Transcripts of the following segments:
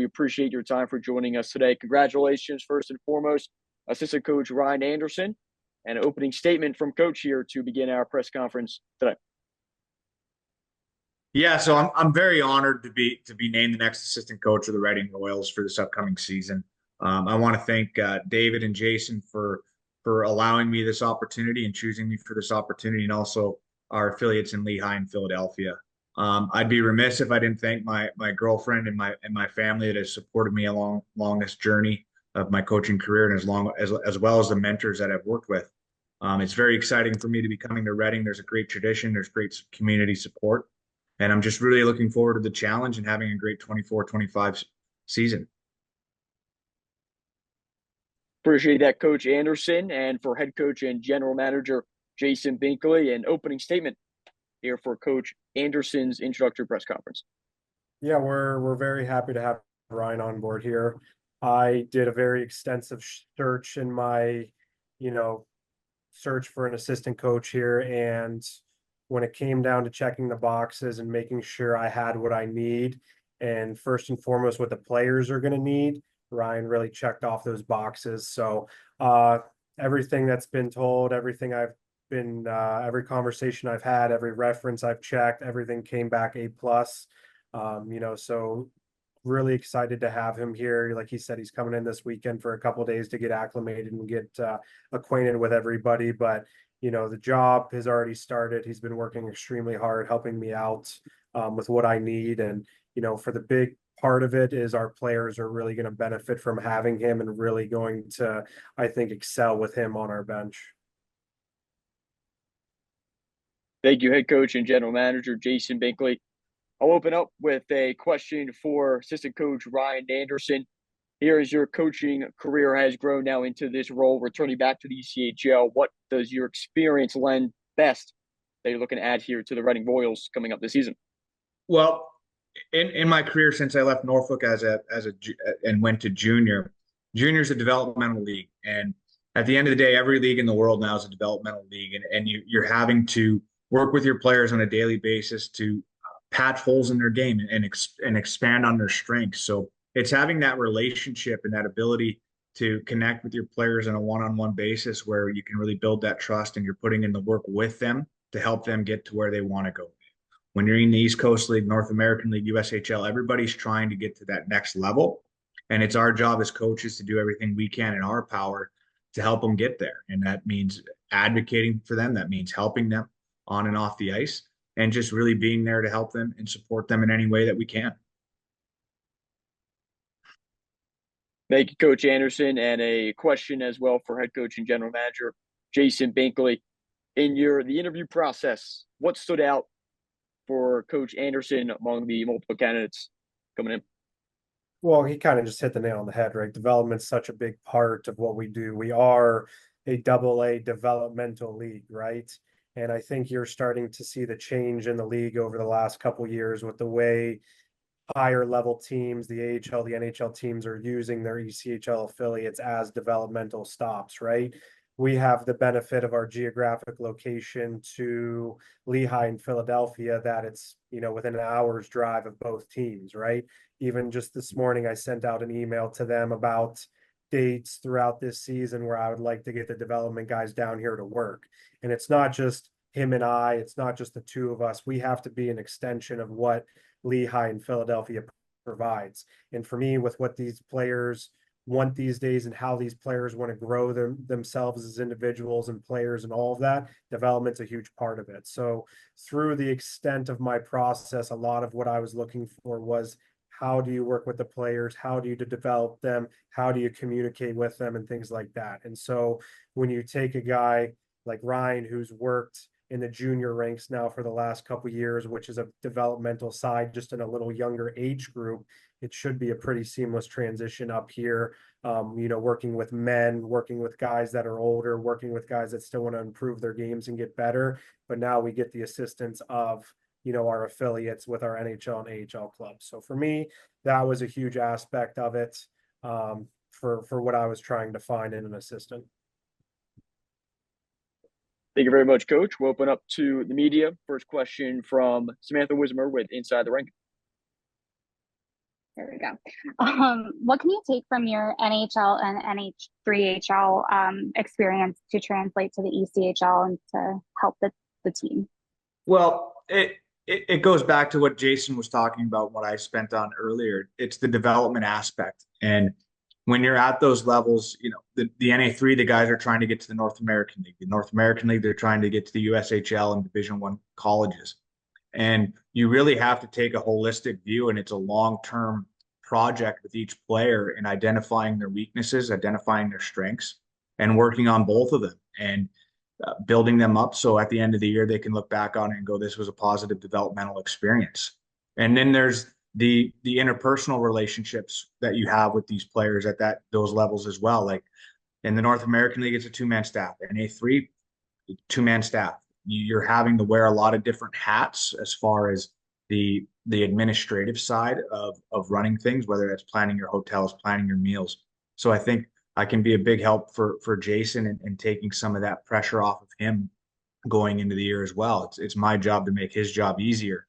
We appreciate your time for joining us today. Congratulations, first and foremost, Assistant Coach Ryan Anderson, and an opening statement from Coach here to begin our press conference today. Yeah, so I'm very honored to be named the next assistant coach of the Reading Royals for this upcoming season. I want to thank David and Jason for allowing me this opportunity and choosing me for this opportunity, and also our affiliates in Lehigh and Philadelphia. I'd be remiss if I didn't thank my girlfriend and my family that has supported me along this journey of my coaching career, and as well as the mentors that I've worked with. It's very exciting for me to be coming to Reading. There's a great tradition. There's great community support. And I'm just really looking forward to the challenge and having a great 24-25 season. Appreciate that, Coach Anderson. And for head coach and general manager Jason Binkley, an opening statement here for Coach Anderson's introductory press conference. Yeah, we're very happy to have Ryan on board here. I did a very extensive search in my, search for an assistant coach here, and when it came down to checking the boxes and making sure I had what I need, and first and foremost what the players are going to need, Ryan really checked off those boxes. So everything that's been told, everything I've been, every conversation I've had, every reference I've checked, everything came back A+. So really excited to have him here. Like he said, he's coming in this weekend for a couple of days to get acclimated and get acquainted with everybody. But the job has already started. He's been working extremely hard, helping me out with what I need. And for the big part of it is our players are really going to benefit from having him and really going to, I think, excel with him on our bench. Thank you, head coach and general manager Jason Binkley. I'll open up with a question for assistant coach Ryan Anderson. Here, as your coaching career has grown now into this role, returning back to the ECHL, what does your experience lend best that you're looking to add here to the Reading Royals coming up this season? Well, in my career since I left Norfolk and went to junior's a developmental league, and at the end of the day, every league in the world now is a developmental league, and you're having to work with your players on a daily basis to patch holes in their game and expand on their strengths. So it's having that relationship and that ability to connect with your players on a one-on-one basis where you can really build that trust and you're putting in the work with them to help them get to where they want to go. When you're in the East Coast League, North American League, USHL, everybody's trying to get to that next level. And it's our job as coaches to do everything we can in our power to help them get there. And that means advocating for them. That means helping them on and off the ice and just really being there to help them and support them in any way that we can. Thank you, Coach Anderson. And a question as well for head coach and general manager Jason Binkley. In the interview process, what stood out for Coach Anderson among the multiple candidates coming in? Well, he kind of just hit the nail on the head, right? Development's such a big part of what we do. We are a AA developmental league, right? And I think you're starting to see the change in the league over the last couple of years with the way higher level teams, the AHL, the NHL teams are using their ECHL affiliates as developmental stops, right? We have the benefit of our geographic location to Lehigh and Philadelphia that it's, within an hour's drive of both teams, right? Even just this morning, I sent out an email to them about dates throughout this season where I would like to get the development guys down here to work. And it's not just him and I, it's not just the two of us. We have to be an extension of what Lehigh and Philadelphia provides. And for me, with what these players want these days and how these players want to grow themselves as individuals and players and all of that, development's a huge part of it. So through the extent of my process, a lot of what I was looking for was how do you work with the players? How do you develop them? How do you communicate with them and things like that? And so when you take a guy like Ryan, who's worked in the junior ranks now for the last couple of years, which is a developmental side, just in a little younger age group, it should be a pretty seamless transition up here. Working with men, working with guys that are older, working with guys that still want to improve their games and get better. But now we get the assistance of, our affiliates with our NHL and AHL clubs. So for me, that was a huge aspect of it for what I was trying to find in an assistant. Thank you very much, Coach. We'll open up to the media. First question from Samantha Wismer with Inside the Rink. There we go. What can you take from your NHL and NH3HL experience to translate to the ECHL and to help the team? Well, it goes back to what Jason was talking about, what I spent on earlier. It's the development aspect. And when you're at those levels, the NA3, the guys are trying to get to the North American League. The North American League, they're trying to get to the USHL and Division One colleges. And you really have to take a holistic view, and it's a long-term project with each player in identifying their weaknesses, identifying their strengths, and working on both of them. And building them up so at the end of the year they can look back on it and go, this was a positive developmental experience. And then there's the interpersonal relationships that you have with these players at those levels as well. Like in the North American League, it's a two-man staff. In A3, two-man staff. You're having to wear a lot of different hats as far as the administrative side of running things, whether that's planning your hotels, planning your meals. So I think I can be a big help for Jason and taking some of that pressure off of him going into the year as well. It's my job to make his job easier.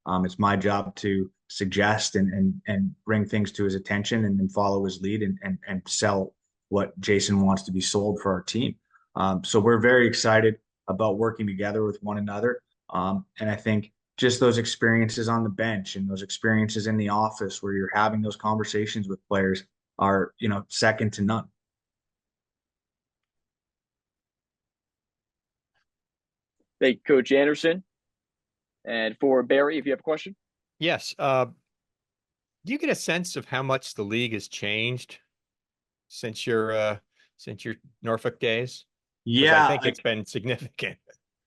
It's my job to suggest and bring things to his attention and then follow his lead and sell what Jason wants to be sold for our team. So we're very excited about working together with one another. And I think just those experiences on the bench and those experiences in the office where you're having those conversations with players are, second to none. Thank you, Coach Anderson. And for Barry, if you have a question. Yes. Do you get a sense of how much the league has changed since your Norfolk days? Yeah, I think it's been significant.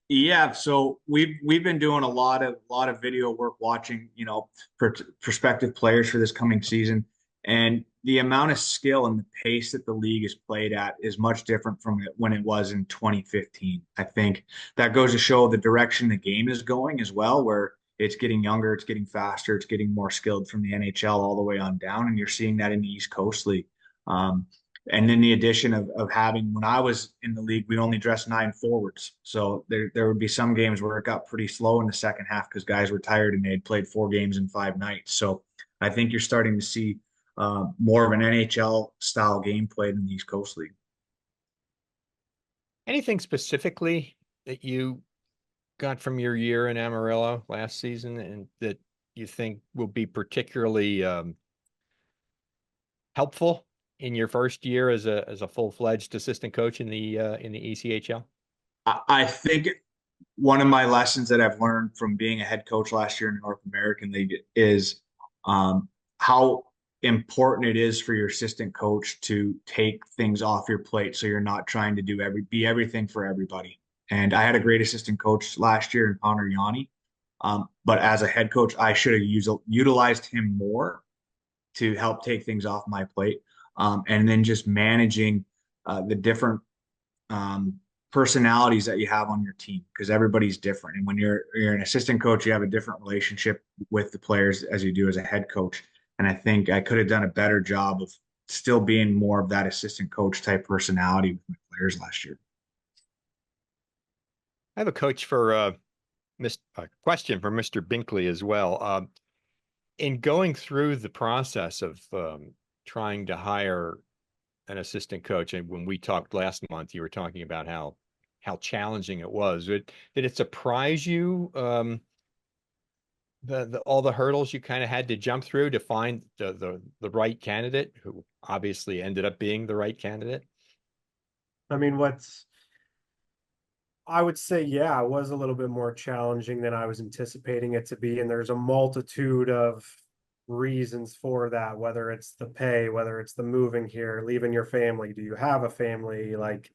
Yeah, so we've been doing a lot of video work, watching prospective players for this coming season, and the amount of skill and the pace that the league is played at is much different from when it was in 2015. I think that goes to show the direction the game is going as well, where it's getting younger, it's getting faster, it's getting more skilled from the NHL all the way on down, and you're seeing that in the East Coast League. And then the addition of having, when I was in the league, we only dressed 9 forwards. So there would be some games where it got pretty slow in the second half because guys were tired and they'd played 4 games in 5 nights. So I think you're starting to see more of an NHL style game played in the East Coast League. Anything specifically that you got from your year in Amarillo last season and that you think will be particularly helpful in your first year as a full-fledged assistant coach in the ECHL? I think one of my lessons that I've learned from being a head coach last year in the North American League is how important it is for your assistant coach to take things off your plate so you're not trying to be everything for everybody. And I had a great assistant coach last year in Connor Yanni. But as a head coach, I should have utilized him more to help take things off my plate. And then just managing the different personalities that you have on your team, because everybody's different. And when you're an assistant coach, you have a different relationship with the players as you do as a head coach. And I think I could have done a better job of still being more of that assistant coach type personality with my players last year. I have a coach for a question for Mr. Binkley as well. In going through the process of trying to hire an assistant coach, and when we talked last month, you were talking about how challenging it was. Did it surprise you all the hurdles you kind of had to jump through to find the right candidate, who obviously ended up being the right candidate? I mean, I would say, yeah, it was a little bit more challenging than I was anticipating it to be. And there's a multitude of reasons for that, whether it's the pay, whether it's the moving here, leaving your family. Do you have a family? Like,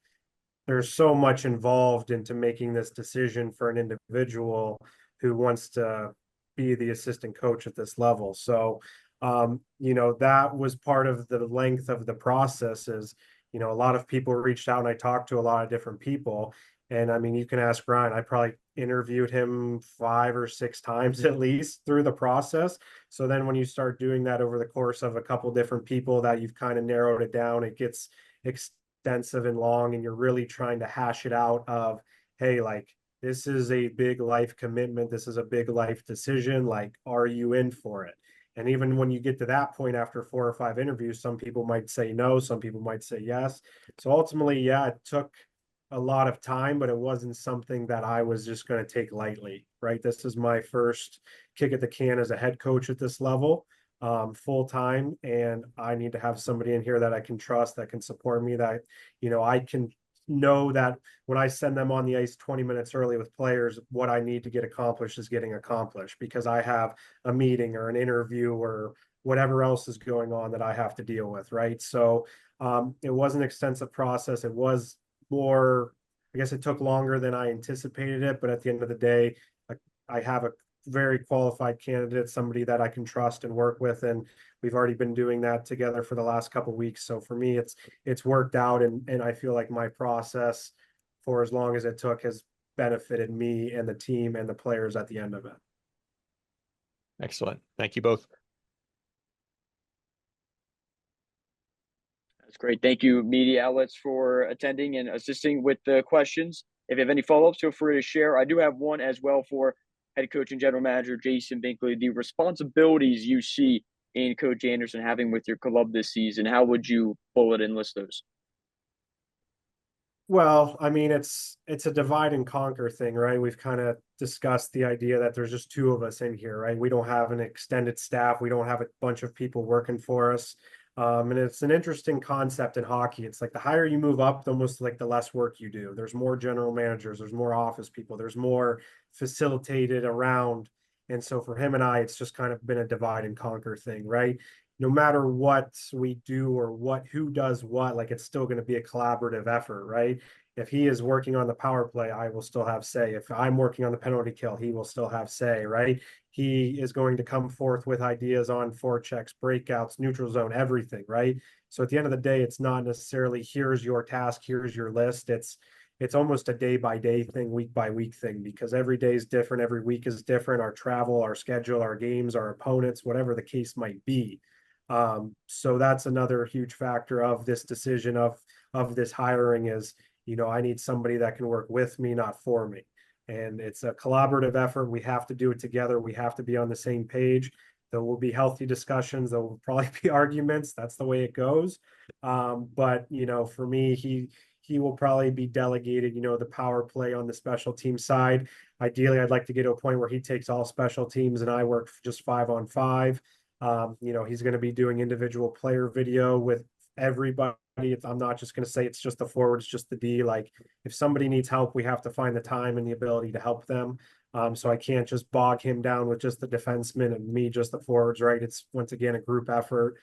there's so much involved into making this decision for an individual who wants to be the assistant coach at this level. So, that was part of the length of the process is, a lot of people reached out and I talked to a lot of different people. And I mean, you can ask Ryan, I probably interviewed him 5 or 6 times at least through the process. So then when you start doing that over the course of a couple different people that you've kind of narrowed it down, it gets extensive and long, and you're really trying to hash it out of, hey, like, this is a big life commitment. This is a big life decision. Like, are you in for it? And even when you get to that point after 4 or 5 interviews, some people might say no, some people might say yes. So ultimately, yeah, it took a lot of time, but it wasn't something that I was just going to take lightly, right? This is my first kick at the can as a head coach at this level, full time. And I need to have somebody in here that I can trust, that can support me, that, I can know that when I send them on the ice 20 minutes early with players, what I need to get accomplished is getting accomplished because I have a meeting or an interview or whatever else is going on that I have to deal with, right? So it was an extensive process. It was more, I guess it took longer than I anticipated it, but at the end of the day, I have a very qualified candidate, somebody that I can trust and work with, and we've already been doing that together for the last couple of weeks. So for me, it's worked out, and I feel like my process for as long as it took has benefited me and the team and the players at the end of it. Excellent. Thank you both. That's great. Thank you, media outlets, for attending and assisting with the questions. If you have any follow-ups, feel free to share. I do have one as well for head coach and general manager Jason Binkley. The responsibilities you see in Coach Anderson having with your club this season, how would you bullet and list those? Well, I mean, it's a divide and conquer thing, right? We've kind of discussed the idea that there's just two of us in here, right? We don't have an extended staff. We don't have a bunch of people working for us. And it's an interesting concept in hockey. It's like the higher you move up, almost like the less work you do. There's more general managers, there's more office people, there's more facilitated around. And so for him and I, it's just kind of been a divide and conquer thing, right? No matter what we do or who does what, like it's still going to be a collaborative effort, right? If he is working on the power play, I will still have say. If I'm working on the penalty kill, he will still have say, right? He is going to come forth with ideas on forechecks, breakouts, neutral zone, everything, right? So at the end of the day, it's not necessarily here's your task, here's your list. It's almost a day by day thing, week by week thing, because every day is different, every week is different. Our travel, our schedule, our games, our opponents, whatever the case might be. So that's another huge factor of this decision of this hiring is, I need somebody that can work with me, not for me. And it's a collaborative effort. We have to do it together. We have to be on the same page. There will be healthy discussions. There will probably be arguments. That's the way it goes. But for me, he will probably be delegated, the power play on the special team side. Ideally, I'd like to get to a point where he takes all special teams and I work just 5-on-5. He's going to be doing individual player video with everybody. I'm not just going to say it's just the forward, it's just the D. Like if somebody needs help, we have to find the time and the ability to help them. So I can't just bog him down with just the defenseman and me, just the forwards, right? It's once again a group effort.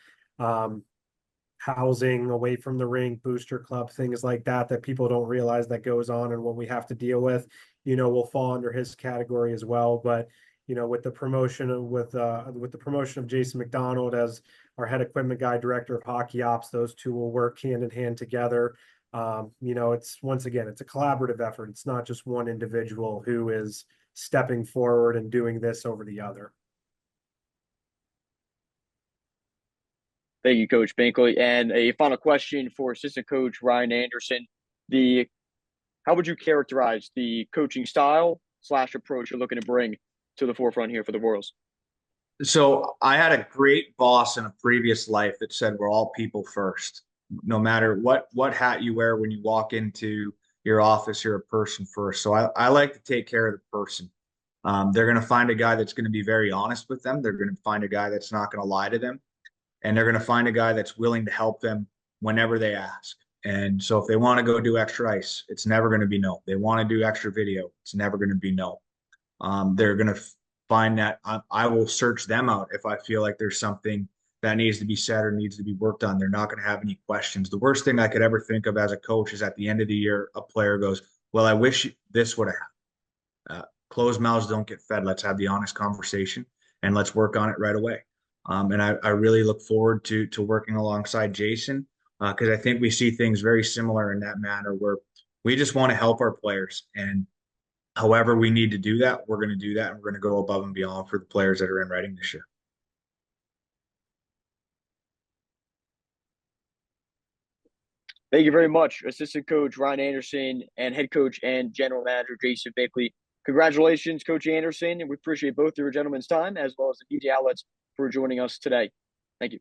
Housing away from the rink, booster club, things like that people don't realize that goes on and what we have to deal with, will fall under his category as well. But with the promotion of Jason McDonald as our head equipment guy, director of hockey ops, those two will work hand in hand together. It's once again, it's a collaborative effort. It's not just one individual who is stepping forward and doing this over the other. Thank you, Coach Binkley. And a final question for assistant coach Ryan Anderson. How would you characterize the coaching style / approach you're looking to bring to the forefront here for the Royals? So I had a great boss in a previous life that said we're all people first. No matter what hat you wear when you walk into your office, you're a person first. So I like to take care of the person. They're going to find a guy that's going to be very honest with them. They're going to find a guy that's not going to lie to them. And they're going to find a guy that's willing to help them whenever they ask. And so if they want to go do extra ice, it's never going to be no. They want to do extra video, it's never going to be no. They're going to find that I will search them out if I feel like there's something that needs to be said or needs to be worked on. They're not going to have any questions. The worst thing I could ever think of as a coach is at the end of the year, a player goes, well, I wish this would have happened. Closed mouths don't get fed. Let's have the honest conversation and let's work on it right away. And I really look forward to working alongside Jason because I think we see things very similar in that manner where we just want to help our players. And however we need to do that, we're going to do that. And we're going to go above and beyond for the players that are in Reading this year. Thank you very much, assistant coach Ryan Anderson and head coach and general manager Jason Binkley. Congratulations, Coach Anderson, and we appreciate both your gentlemen's time as well as the media outlets for joining us today. Thank you.